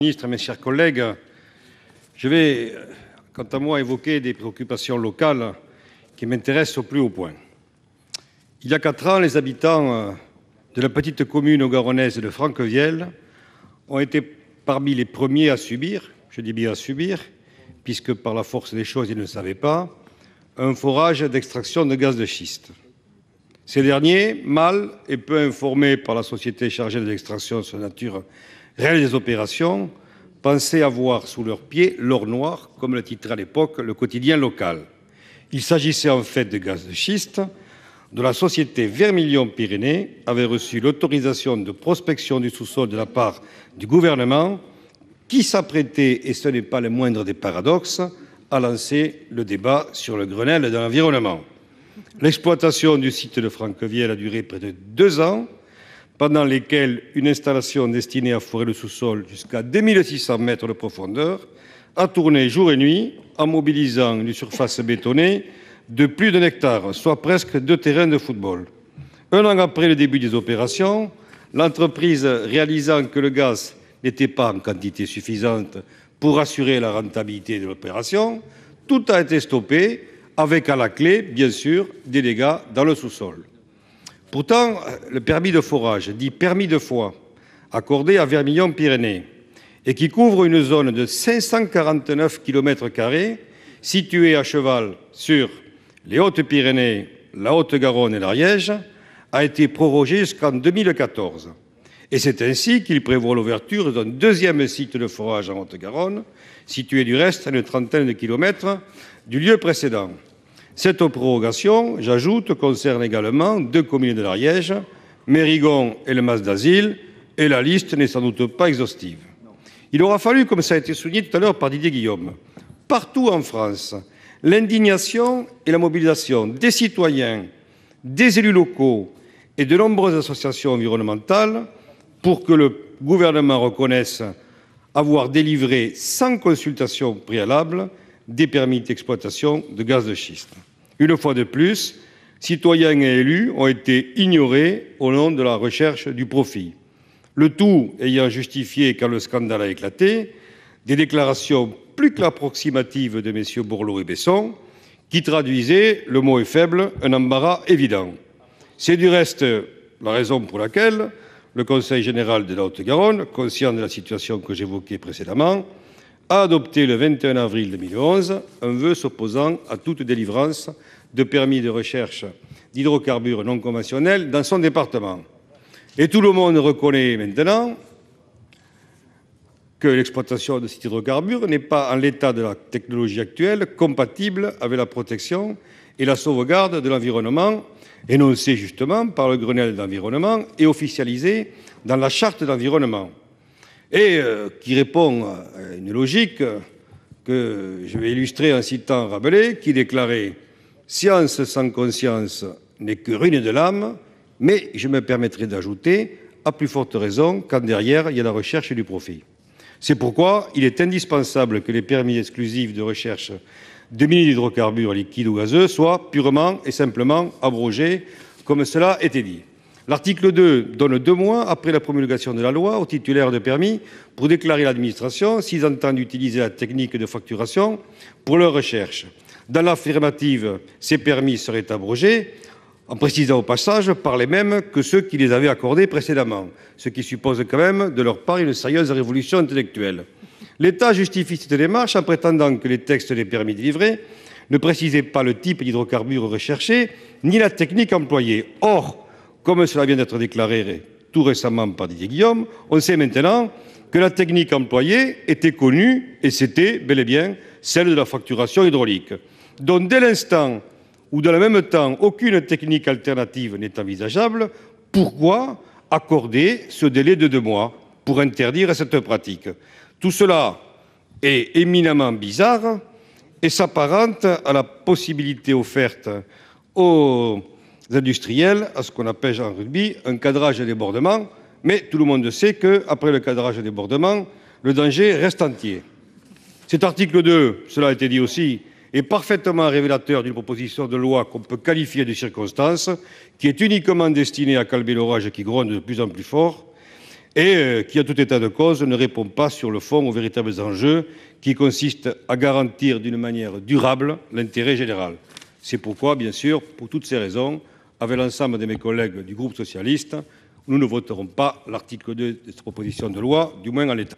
Ministre, mes chers collègues, je vais, quant à moi, évoquer des préoccupations locales qui m'intéressent au plus haut point. Il y a 4 ans, les habitants de la petite commune garonnaise de Franquevielle ont été parmi les premiers à subir, je dis bien à subir, puisque par la force des choses, ils ne le savaient pas, un forage d'extraction de gaz de schiste. Ces derniers, mal et peu informés par la société chargée de l'extraction sur la nature réelle des opérations, pensaient avoir sous leurs pieds l'or noir, comme le titrait à l'époque le quotidien local. Il s'agissait en fait de gaz de schiste, dont la société Vermilion Pyrénées avait reçu l'autorisation de prospection du sous-sol de la part du gouvernement, qui s'apprêtait, et ce n'est pas le moindre des paradoxes, à lancer le débat sur le Grenelle de l'environnement. L'exploitation du site de Franquevielle a duré près de 2 ans, pendant lesquels une installation destinée à forer le sous-sol jusqu'à 2600 mètres de profondeur a tourné jour et nuit en mobilisant une surface bétonnée de plus d'un hectare, soit presque 2 terrains de football. 1 an après le début des opérations, l'entreprise, réalisant que le gaz n'était pas en quantité suffisante pour assurer la rentabilité de l'opération, tout a été stoppé, avec à la clé, bien sûr, des dégâts dans le sous-sol. Pourtant, le permis de forage, dit permis de foie, accordé à Vermilion Pyrénées, et qui couvre une zone de 549 km², située à cheval sur les Hautes-Pyrénées, la Haute-Garonne et l'Ariège, a été prorogé jusqu'en 2014. Et c'est ainsi qu'il prévoit l'ouverture d'un 2e site de forage en Haute-Garonne, situé du reste à une trentaine de kilomètres du lieu précédent. Cette prorogation, j'ajoute, concerne également 2 communes de l'Ariège, Mérigon et le Mas d'Asile, et la liste n'est sans doute pas exhaustive. Il aura fallu, comme ça a été souligné tout à l'heure par Didier Guillaume, partout en France, l'indignation et la mobilisation des citoyens, des élus locaux et de nombreuses associations environnementales pour que le gouvernement reconnaisse avoir délivré sans consultation préalable des permis d'exploitation de gaz de schiste. Une fois de plus, citoyens et élus ont été ignorés au nom de la recherche du profit. Le tout ayant justifié, quand le scandale a éclaté, des déclarations plus qu'approximatives de messieurs Borloo et Besson, qui traduisaient, le mot est faible, un embarras évident. C'est du reste la raison pour laquelle le Conseil général de la Haute-Garonne, conscient de la situation que j'évoquais précédemment, a adopté le 21 avril 2011 un vœu s'opposant à toute délivrance de permis de recherche d'hydrocarbures non conventionnels dans son département. Et tout le monde reconnaît maintenant que l'exploitation de cet hydrocarbure n'est pas, en l'état de la technologie actuelle, compatible avec la protection et la sauvegarde de l'environnement, énoncée justement par le Grenelle de l'environnement et officialisée dans la Charte d'environnement. Et qui répond à une logique que je vais illustrer en citant Rabelais, qui déclarait « Science sans conscience n'est que ruine de l'âme », mais je me permettrai d'ajouter « à plus forte raison quand derrière il y a la recherche du profit ». C'est pourquoi il est indispensable que les permis exclusifs de recherche de mines d'hydrocarbures liquides ou gazeux soient purement et simplement abrogés, comme cela a été dit. L'article 2 donne 2 mois après la promulgation de la loi aux titulaires de permis pour déclarer à l'administration s'ils entendent utiliser la technique de facturation pour leur recherche. Dans l'affirmative, ces permis seraient abrogés, en précisant au passage par les mêmes que ceux qui les avaient accordés précédemment, ce qui suppose quand même de leur part une sérieuse révolution intellectuelle. L'État justifie cette démarche en prétendant que les textes des permis délivrés ne précisaient pas le type d'hydrocarbures recherché ni la technique employée. Or, comme cela vient d'être déclaré tout récemment par Didier Guillaume, on sait maintenant que la technique employée était connue et c'était bel et bien celle de la facturation hydraulique. Donc dès l'instant où dans le même temps aucune technique alternative n'est envisageable, pourquoi accorder ce délai de 2 mois pour interdire cette pratique? Tout cela est éminemment bizarre et s'apparente à la possibilité offerte aux industriels, à ce qu'on appelle en rugby un cadrage à débordement, mais tout le monde sait qu'après le cadrage à débordement, le danger reste entier. Cet article 2, cela a été dit aussi, est parfaitement révélateur d'une proposition de loi qu'on peut qualifier de circonstance, qui est uniquement destinée à calmer l'orage qui gronde de plus en plus fort, et qui, en tout état de cause, ne répond pas sur le fond aux véritables enjeux qui consistent à garantir d'une manière durable l'intérêt général. C'est pourquoi, bien sûr, pour toutes ces raisons, avec l'ensemble de mes collègues du groupe socialiste, nous ne voterons pas l'article 2 de cette proposition de loi, du moins en l'état.